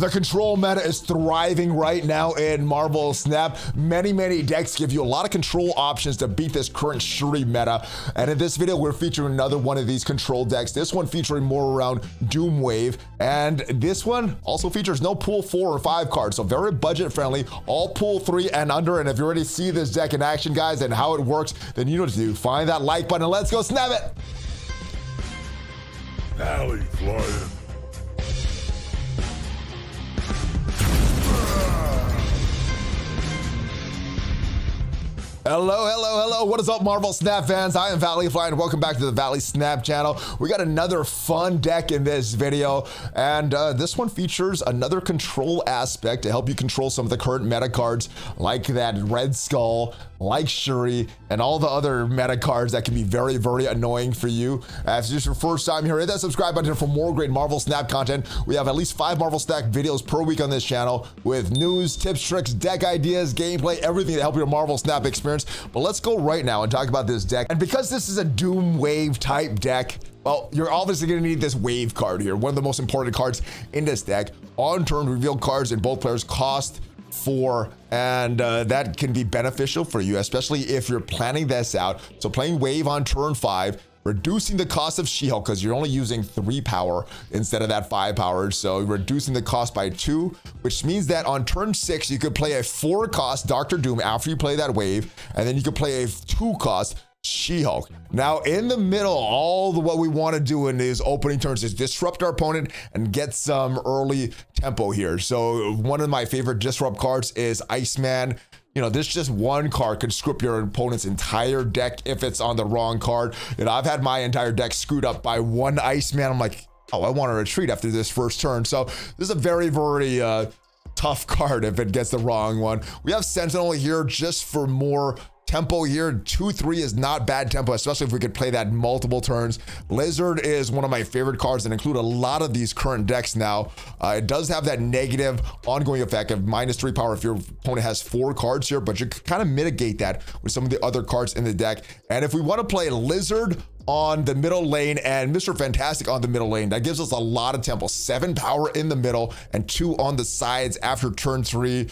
The control meta is thriving right now in Marvel Snap. Many decks give you a lot of control options to beat this current Shuri meta. And in this video, we're featuring another one of these control decks. This one featuring more around Doom Wave. And this one also features no pool 4 or 5 cards. So very budget friendly, all pool 3 and under. And if you already see this deck in action, guys, and how it works, then you know what to do. Find that like button and let's go snap it. ValleyFlyin. Hello. What is up, Marvel Snap fans? I am ValleyFlyin. Welcome back to the Valley Snap channel. We got another fun deck in this video, and this one features another control aspect to help you control some of the current meta cards, like that Red Skull, like Shuri, and all the other meta cards that can be very annoying for you. If this is your first time here, hit that subscribe button for more great Marvel Snap content. We have at least 5 Marvel Snap videos per week on this channel with news, tips, tricks, deck ideas, gameplay, everything to help your Marvel Snap experience. But let's go right now and talk about this deck. And because this is a Doom Wave type deck, well, you're obviously going to need this Wave card here, one of the most important cards in this deck. On turn, reveal cards in both players cost 4, and that can be beneficial for you, especially if you're planning this out. So playing Wave on turn 5, reducing the cost of She-Hulk because you're only using 3 power instead of that 5 power. So reducing the cost by 2, which means that on turn 6, you could play a 4 cost Dr. Doom after you play that Wave, and then you could play a 2 cost She-Hulk. Now in the middle, what we want to do in these opening turns is disrupt our opponent and get some early tempo here. So one of my favorite disrupt cards is Iceman. You know, this just one card could screw up your opponent's entire deck if it's on the wrong card. And I've had my entire deck screwed up by one Iceman. I'm like, oh, I want to retreat after this first turn. So this is a very tough card if it gets the wrong one. We have Sentinel here just for more tempo here. 2-3 is not bad tempo, especially if we could play that multiple turns. Lizard is one of my favorite cards that include a lot of these current decks now. It does have that negative ongoing effect of -3 power if your opponent has 4 cards here, but you can kind of mitigate that with some of the other cards in the deck. And if we want to play Lizard on the middle lane and Mr. Fantastic on the middle lane, that gives us a lot of tempo. 7 power in the middle and 2 on the sides after turn 3.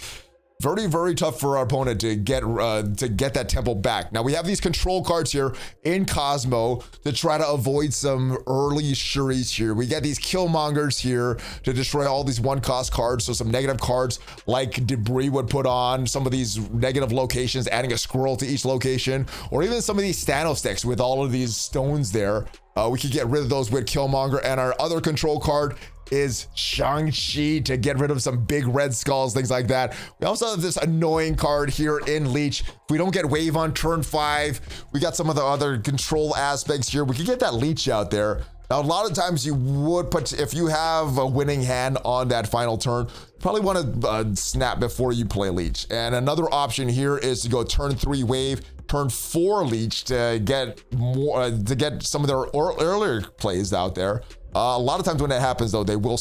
Very tough for our opponent to get that tempo back. Now we have these control cards here in Cosmo to try to avoid some early Shuris here. We get these Killmongers here to destroy all these 1-cost cards. So some negative cards like Debris would put on some of these negative locations, adding a squirrel to each location, or even some of these Thanos sticks with all of these stones there. We could get rid of those with Killmonger. And our other control card is Shang-Chi to get rid of some big red skulls, things like that. We also have this annoying card here in Leech. If we don't get Wave on turn 5, we got some of the other control aspects here. We could get that Leech out there. Now, a lot of times you would put, if you have a winning hand on that final turn, you probably want to snap before you play Leech. And another option here is to go turn 3 Wave, turn 4 Leech to get more, to get some of their earlier plays out there. A lot of times when that happens, though, they will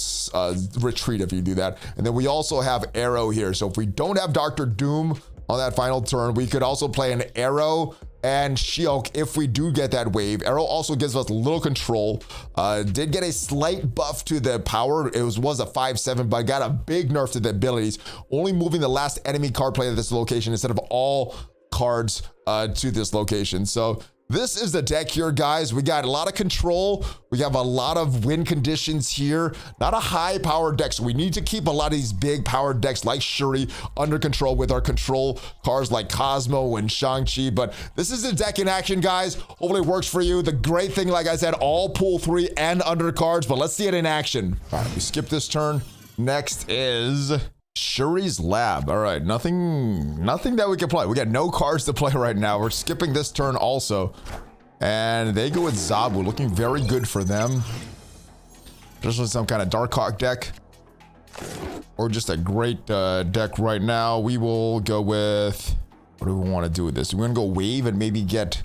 retreat if you do that. And then we also have Arrow here. So if we don't have Dr. Doom on that final turn, we could also play an Arrow and She-Hulk if we do get that Wave. Arrow also gives us a little control. Did get a slight buff to the power. It was a 5/7, but got a big nerf to the abilities, only moving the last enemy card play at this location instead of all cards to this location. So this is the deck here, guys. We got a lot of control. We have a lot of win conditions here. Not a high power deck, so we need to keep a lot of these big power decks like Shuri under control with our control cards like Cosmo and Shang-Chi. But this is the deck in action, guys. Hopefully it works for you. The great thing, like I said, all pool 3 and under cards, but let's see it in action. All right, we skip this turn. Next is Shuri's Lab. All right, nothing that we can play. We got no cards to play right now. We're skipping this turn also. And they go with Zabu, looking very good for them. Especially some kind of Darkhawk deck. Or just a great deck right now. We will go with, what do we want to do with this? We're going to go Wave and maybe get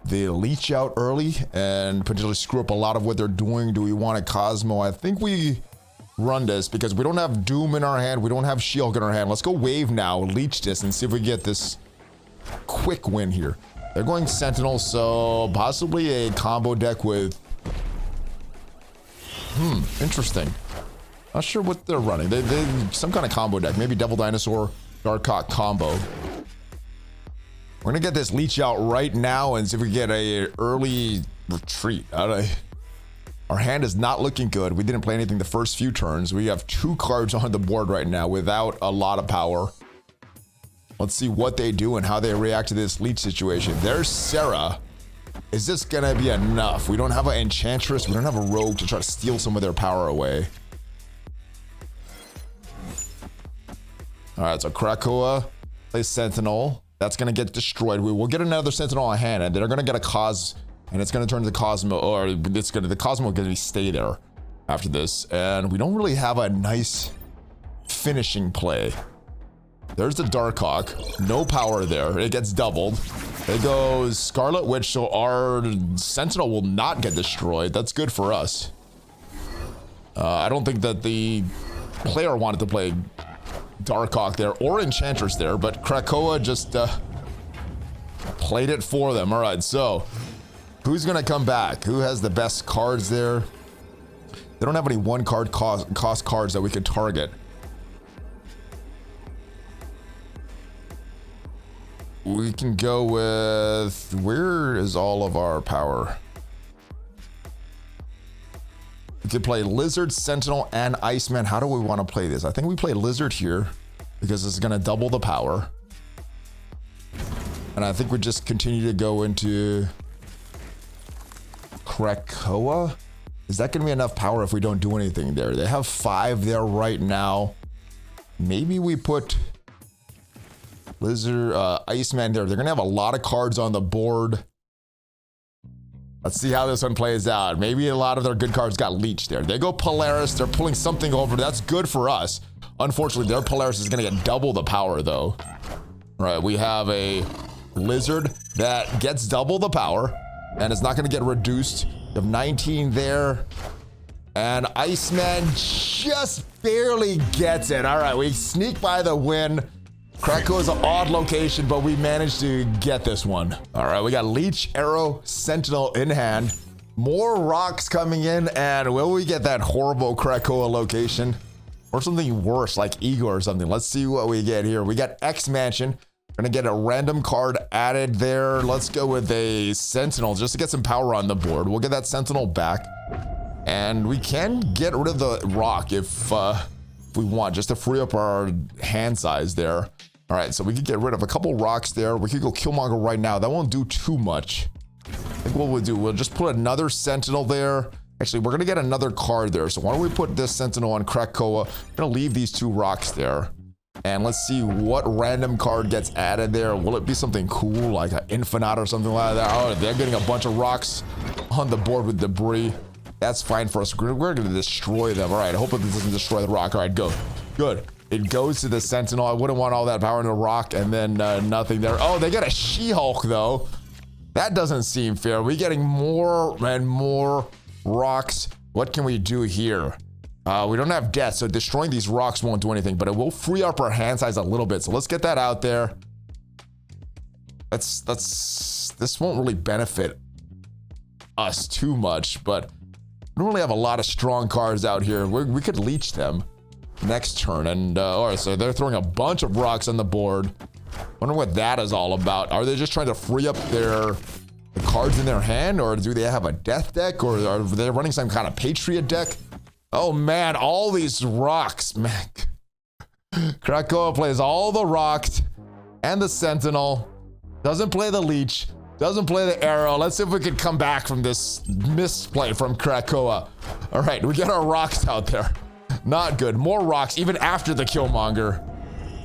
the Leech out early and potentially screw up a lot of what they're doing. Do we want a Cosmo? I think we run this because we don't have Doom in our hand. We don't have She-Hulk in our hand. Let's go Wave now, Leech this, and see if we get this quick win here. They're going Sentinel, so possibly a combo deck with... interesting. Not sure what they're running. They some kind of combo deck. Maybe Devil Dinosaur, Darkhawk combo. We're gonna get this leech out right now and see if we get a early retreat. Our hand is not looking good. We didn't play anything the first few turns. We have 2 cards on the board right now without a lot of power. Let's see what they do and how they react to this leech situation. There's Sarah. Is this gonna be enough? We don't have an Enchantress. We don't have a Rogue to try to steal some of their power away. All right, so Krakoa plays Sentinel. That's gonna get destroyed. We will get another Sentinel on hand, and they're gonna get a Cos, and it's gonna turn to Cosmo, or the Cosmo gonna stay there after this. And we don't really have a nice finishing play. There's the Darkhawk, no power there. It gets doubled. It goes Scarlet Witch, so our Sentinel will not get destroyed. That's good for us. I don't think that the player wanted to play Darkhawk there or Enchantress there, but Krakoa just played it for them. All right, so who's gonna come back? Who has the best cards there? They don't have any 1 card cost cards that we could target. We can go with, where is all of our power? We could play Lizard, Sentinel, and Iceman. How do we want to play this? I think we play Lizard here because it's going to double the power. And I think we just continue to go into Krakoa. Is that going to be enough power if we don't do anything there? They have 5 there right now. Maybe we put Lizard, Iceman there. They're going to have a lot of cards on the board. Let's see how this one plays out. Maybe a lot of their good cards got leached there. They go Polaris. They're pulling something over. That's good for us. Unfortunately, their Polaris is going to get double the power, though. All right, we have a Lizard that gets double the power, and it's not going to get reduced. We have 19 there. And Iceman just barely gets it. All right, we sneak by the win. Krakoa is an odd location, but we managed to get this one. All right, we got Leech, Arrow, Sentinel in hand. More rocks coming in, and will we get that horrible Krakoa location? Or something worse, like Igor or something. Let's see what we get here. We got X Mansion. We're gonna get a random card added there. Let's go with a Sentinel just to get some power on the board. We'll get that Sentinel back. And we can get rid of the rock if we want, just to free up our hand size there. All right, so we could get rid of a couple rocks there. We could go Killmonger right now. That won't do too much. I think what we'll do, we'll just put another Sentinel there. Actually, we're gonna get another card there. So why don't we put this Sentinel on Krakoa? We're gonna leave these 2 rocks there. And let's see what random card gets added there. Will it be something cool, like an Infinite or something like that? Oh, they're getting a bunch of rocks on the board with debris. That's fine for us. We're gonna destroy them. All right, I hope it doesn't destroy the rock. All right, go. Good. It goes to the Sentinel. I wouldn't want all that power in the rock and then nothing there. Oh, they got a She-Hulk though. That doesn't seem fair. We're getting more and more rocks. What can we do here? We don't have death, so destroying these rocks won't do anything, but it will free up our hand size a little bit. So let's get that out there. This won't really benefit us too much, but we don't really have a lot of strong cards out here. We could leech them next turn. And all right, so they're throwing a bunch of rocks on the board. Wonder what that is all about. Are they just trying to free up the cards in their hand, or do they have a death deck, or are they running some kind of Patriot deck? Oh man, all these rocks, man. Krakoa plays all the rocks and the Sentinel. Doesn't play the leech. Doesn't play the arrow. Let's see if we can come back from this misplay from Krakoa. All right, we get our rocks out there. Not good. More rocks even after the Killmonger.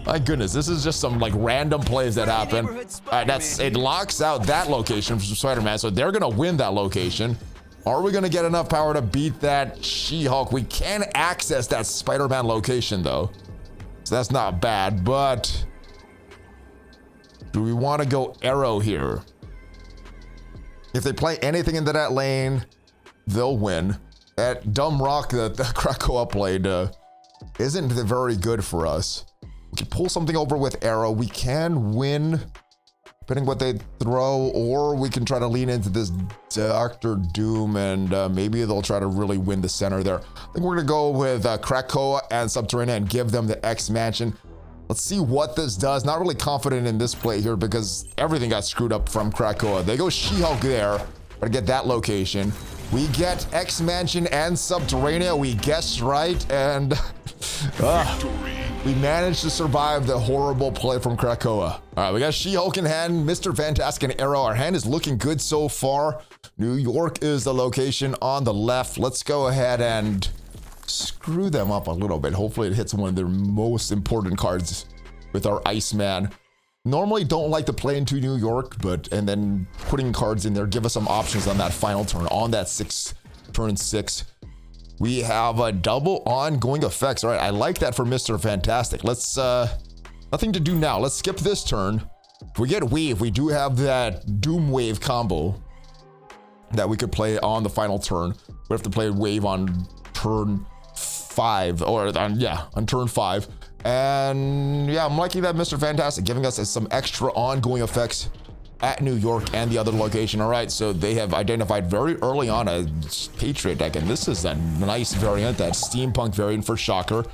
My goodness, this is just some like random plays that happen. All right, it locks out that location from Spider-Man, so they're gonna win that location. Are we gonna get enough power to beat that She-Hulk? We can access that Spider-Man location though, so that's not bad. But do we want to go arrow here? If they play anything into that lane, they'll win. That dumb rock that the Krakoa played isn't very good for us. We can pull something over with arrow. We can win depending what they throw, or we can try to lean into this Dr. Doom, and maybe they'll try to really win the center there. I think we're gonna go with Krakoa and Subterranea and give them the X Mansion. Let's see what this does. Not really confident in this play here because everything got screwed up from Krakoa. They go She-Hulk there. Gotta get that location. We get X Mansion and Subterranea. We guessed right, and we managed to survive the horrible play from Krakoa. All right, we got She-Hulk in hand, Mr. Fantastic and Arrow. Our hand is looking good so far. New York is the location on the left. Let's go ahead and screw them up a little bit. Hopefully it hits one of their most important cards with our Iceman. Normally don't like to play into New York, and then putting cards in there, give us some options on that final turn, on that turn 6. We have a double ongoing effects. All right, I like that for Mr. Fantastic. Let's, nothing to do now. Let's skip this turn. If we get Wave, we do have that Doom Wave combo that we could play on the final turn. We have to play Wave on turn 5, or on turn 5. And yeah, I'm liking that Mr. Fantastic, giving us some extra ongoing effects at New York and the other location. All right, so they have identified very early on a Patriot deck, and this is a nice variant, that steampunk variant for Shocker.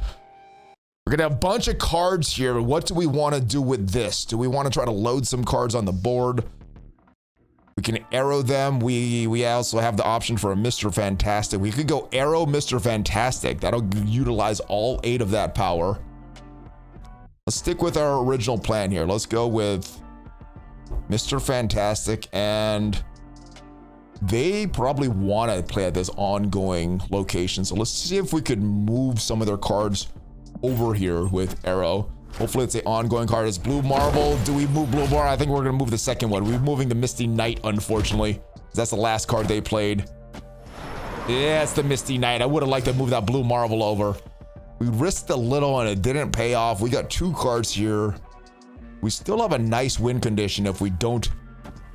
We're gonna have a bunch of cards here. What do we want to do with this? Do we want to try to load some cards on the board? We can arrow them. We also have the option for a Mr. Fantastic. We could go arrow Mr. Fantastic. That'll utilize all 8 of that power. Let's stick with our original plan here. Let's go with Mr. Fantastic, and they probably want to play at this ongoing location. So let's see if we could move some of their cards over here with Arrow. Hopefully it's an ongoing card. It's Blue Marble. Do we move Blue Marble? I think we're going to move the second one. We're moving the Misty Knight, unfortunately. That's the last card they played. Yeah, it's the Misty Knight. I would have liked to move that Blue Marble over. We risked a little and it didn't pay off. We got 2 cards here. We still have a nice win condition if we don't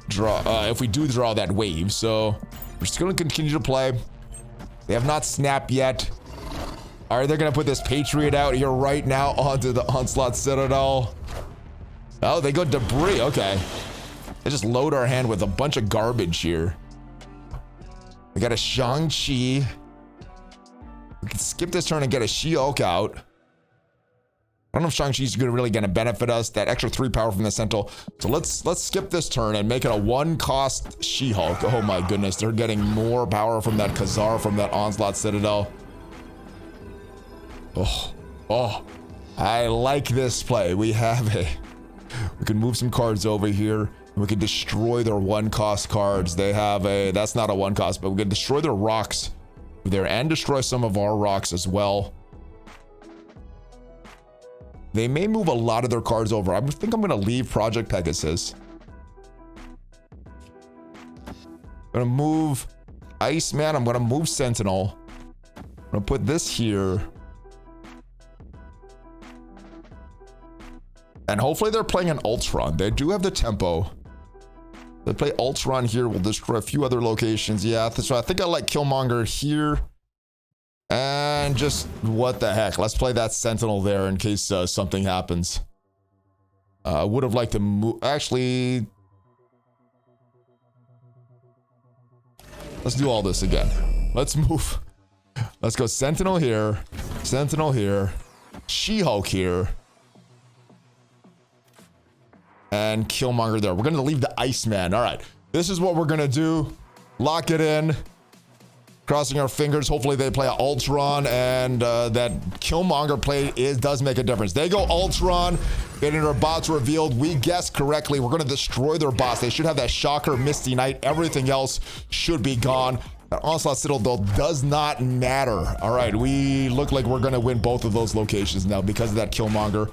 draw, if we do draw that Wave. So we're just going to continue to play. They have not snapped yet. Are they going to put this Patriot out here right now onto the Onslaught Citadel? Oh, they go Debris. Okay. They just load our hand with a bunch of garbage here. We got a Shang-Chi. We can skip this turn and get a She-Hulk out. I don't know if Shang-Chi's really going to benefit us. That extra 3 power from the Sentinel. So let's skip this turn and make it a 1-cost She-Hulk. Oh my goodness, they're getting more power from that Khazar, from that Onslaught Citadel. Oh, I like this play. We can move some cards over here, and we can destroy their 1-cost cards. They have that's not a 1-cost, but we can destroy their rocks there and destroy some of our rocks as well. They may move a lot of their cards over. I think I'm going to leave Project Pegasus. I'm going to move Iceman. I'm going to move Sentinel. I'm going to put this here. And hopefully they're playing an Ultron. They do have the tempo. They play Ultron here. We'll destroy a few other locations. Yeah, so I think I like Killmonger here. And just, what the heck. Let's play that Sentinel there in case something happens. I would have liked to move. Actually, let's do all this again. Let's move. Let's go Sentinel here. Sentinel here. She-Hulk here. And Killmonger there. We're going to leave the Iceman. All right. This is what we're going to do. Lock it in. Crossing our fingers. Hopefully they play Ultron, and that Killmonger play does make a difference. They go Ultron. Getting their bots revealed. We guessed correctly. We're going to destroy their bots. They should have that Shocker, Misty Knight. Everything else should be gone. That Onslaught Citadel does not matter. All right, we look like we're going to win both of those locations now because of that Killmonger.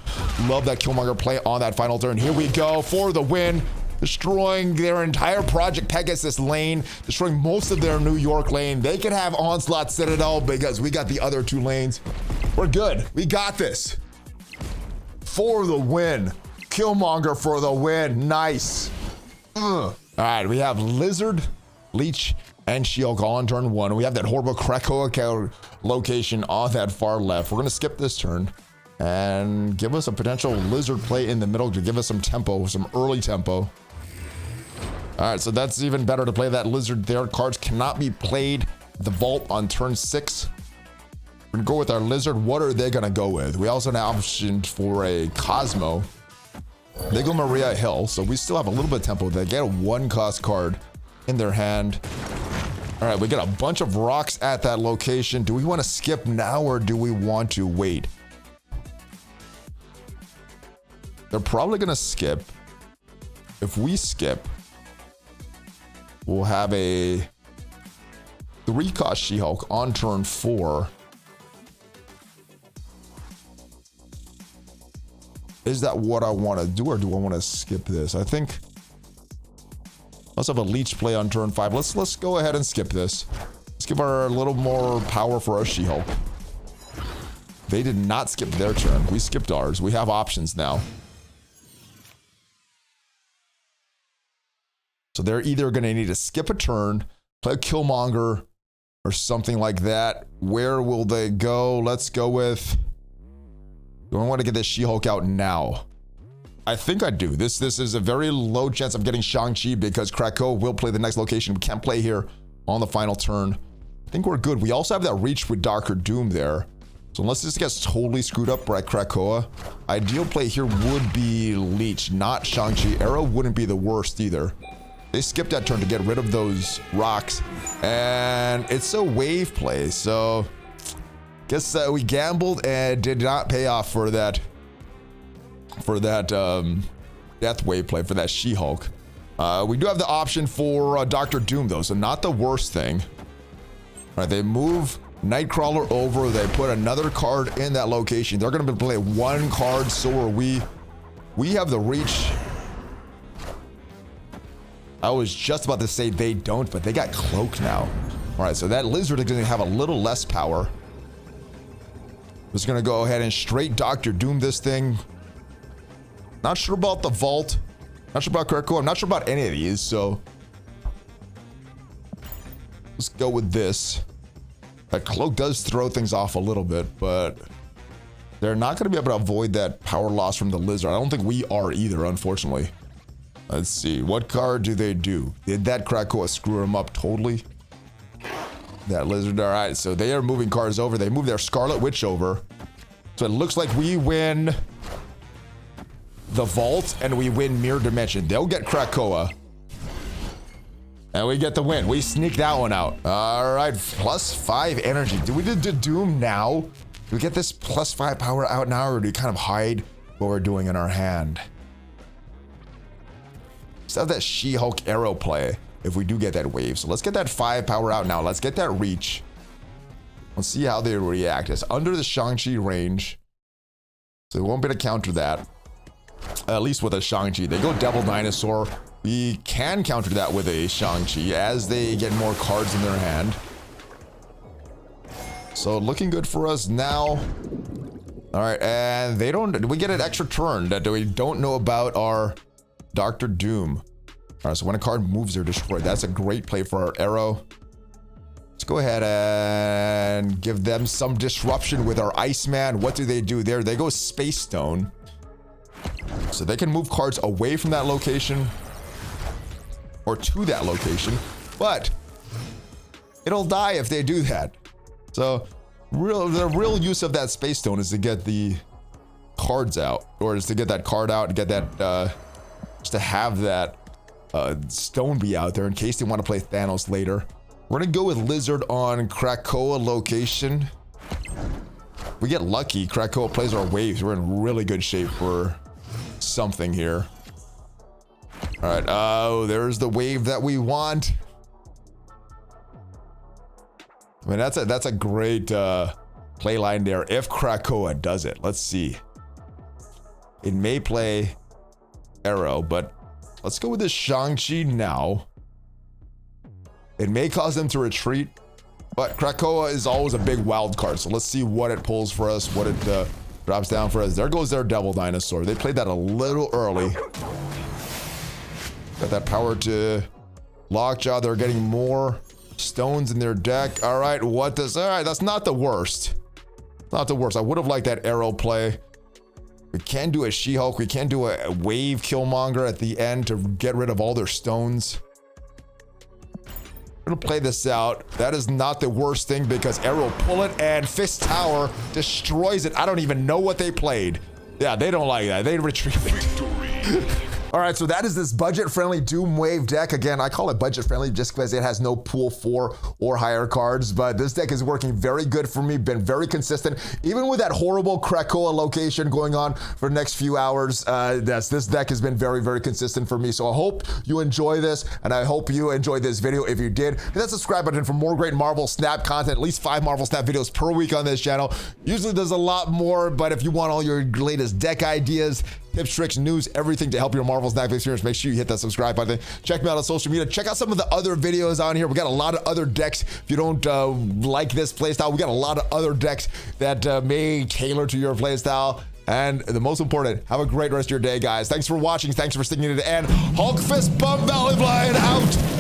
Love that Killmonger play on that final turn. Here we go for the win. Destroying their entire Project Pegasus lane. Destroying most of their New York lane. They can have Onslaught Citadel because we got the other 2 lanes. We're good. We got this. For the win. Killmonger for the win. Nice. All right, we have Lizard, Leech, and She-Hulk all on turn 1. We have that horrible Krakoa location on that far left. We're going to skip this turn and give us a potential Lizard play in the middle to give us some tempo, some early tempo. All right, so that's even better to play that lizard there. Cards cannot be played the vault on turn 6. We're gonna go with our lizard. What are they gonna go with? We also have an option for a Cosmo. They go Maria Hill, so we still have a little bit of tempo. They get a 1-cost card in their hand. All right, we got a bunch of rocks at that location. Do we want to skip now or do we want to wait? They're probably gonna skip. If we skip, we'll have a 3-cost She-Hulk on turn 4. Is that what I want to do, or do I want to skip this? I think let's have a leech play on turn 5. Let's go ahead and skip this. Let's give our a little more power for our She-Hulk. They did not skip their turn. We skipped ours. We have options now. So they're either going to need to skip a turn, play a Killmonger, or something like that. Where will they go? Let's go with... Do I want to get this She-Hulk out now? I think I do. This is a very low chance of getting Shang-Chi because Krakoa will play the next location. We can't play here on the final turn. I think we're good. We also have that reach with Darker Doom there. So unless this gets totally screwed up by Krakoa, ideal play here would be Leech, not Shang-Chi. Arrow wouldn't be the worst either. They skipped that turn to get rid of those rocks. And it's a wave play, so... Guess we gambled and did not pay off for that death wave play for that She-Hulk. We do have the option for Dr. Doom though, so not the worst thing. All right, they move Nightcrawler over. They put another card in that location. They're going to play 1 card, so are we. We have the reach. I was just about to say they don't, but they got cloaked now. All right, so that lizard is going to have a little less power. Just gonna go ahead and straight Dr. Doom this thing. Not sure about the vault. Not sure about Krakoa. I'm not sure about any of these, so let's go with this. That cloak does throw things off a little bit, but they're not gonna be able to avoid that power loss from the lizard. I don't think we are either, unfortunately. Let's see. What card do they do? Did that Krakoa screw them up totally? That lizard. All right, so they are moving cards over. They move their Scarlet Witch over. So it looks like we win the vault and we win Mirror Dimension. They'll get Krakoa. And we get the win. We sneak that one out. All right, +5 energy. Do we do Doom now? Do we get this +5 power out now, or do we kind of hide what we're doing in our hand? Let's have that She-Hulk arrow play. If we do get that wave. So let's get that 5 power out now. Let's get that reach. Let's see how they react. It's under the Shang-Chi range. So they won't be able to counter that. At least with a Shang-Chi. They go Devil Dinosaur. We can counter that with a Shang-Chi as they get more cards in their hand. So looking good for us now. All right, and they don't... We get an extra turn that we don't know about our Dr. Doom. All right, so when a card moves, they're destroyed. That's a great play for our arrow. Let's go ahead and give them some disruption with our Iceman. What do they do there? They go Space Stone. So they can move cards away from that location or to that location, but it'll die if they do that. So the real use of that Space Stone is to get the cards out, or is to get that card out and get that, just to have that stone be out there in case they want to play Thanos later. We're gonna go with Lizard on Krakoa location. We get lucky, Krakoa plays our waves. We're in really good shape for something here. All right, oh, there's the wave that we want. I mean, that's a great play line there if Krakoa does it. Let's see. It may play Arrow, but let's go with this Shang-Chi now. It may cause them to retreat, but Krakoa is always a big wild card. So let's see what it pulls for us, what it drops down for us. There goes their Devil Dinosaur. They played that a little early. Got that power to Lockjaw. They're getting more stones in their deck. All right, all right, that's not the worst. Not the worst. I would have liked that arrow play. We can do a She-Hulk. We can do a Wave Killmonger at the end to get rid of all their stones. I'm gonna play this out. That is not the worst thing because Arrow pull it and Fist Tower destroys it. I don't even know what they played. Yeah, they don't like that. They retreat. All right, so that is this budget-friendly Doom Wave deck. Again, I call it budget-friendly just because it has no pool 4 or higher cards, but this deck is working very good for me, been very consistent. Even with that horrible Krakoa location going on for the next few hours, this deck has been very, very consistent for me. So I hope you enjoy this, and I hope you enjoyed this video. If you did, hit that subscribe button for more great Marvel Snap content, at least 5 Marvel Snap videos per week on this channel. Usually there's a lot more, but if you want all your latest deck ideas, tips, tricks, news, everything to help your Marvel Snap experience, make sure you hit that subscribe button. Check me out on social media. Check out some of the other videos on here. We got a lot of other decks. If you don't like this playstyle, we got a lot of other decks that may tailor to your playstyle. And the most important, have a great rest of your day, guys. Thanks for watching. Thanks for sticking to the end. Hulk Fist Bump ValleyFlyin out.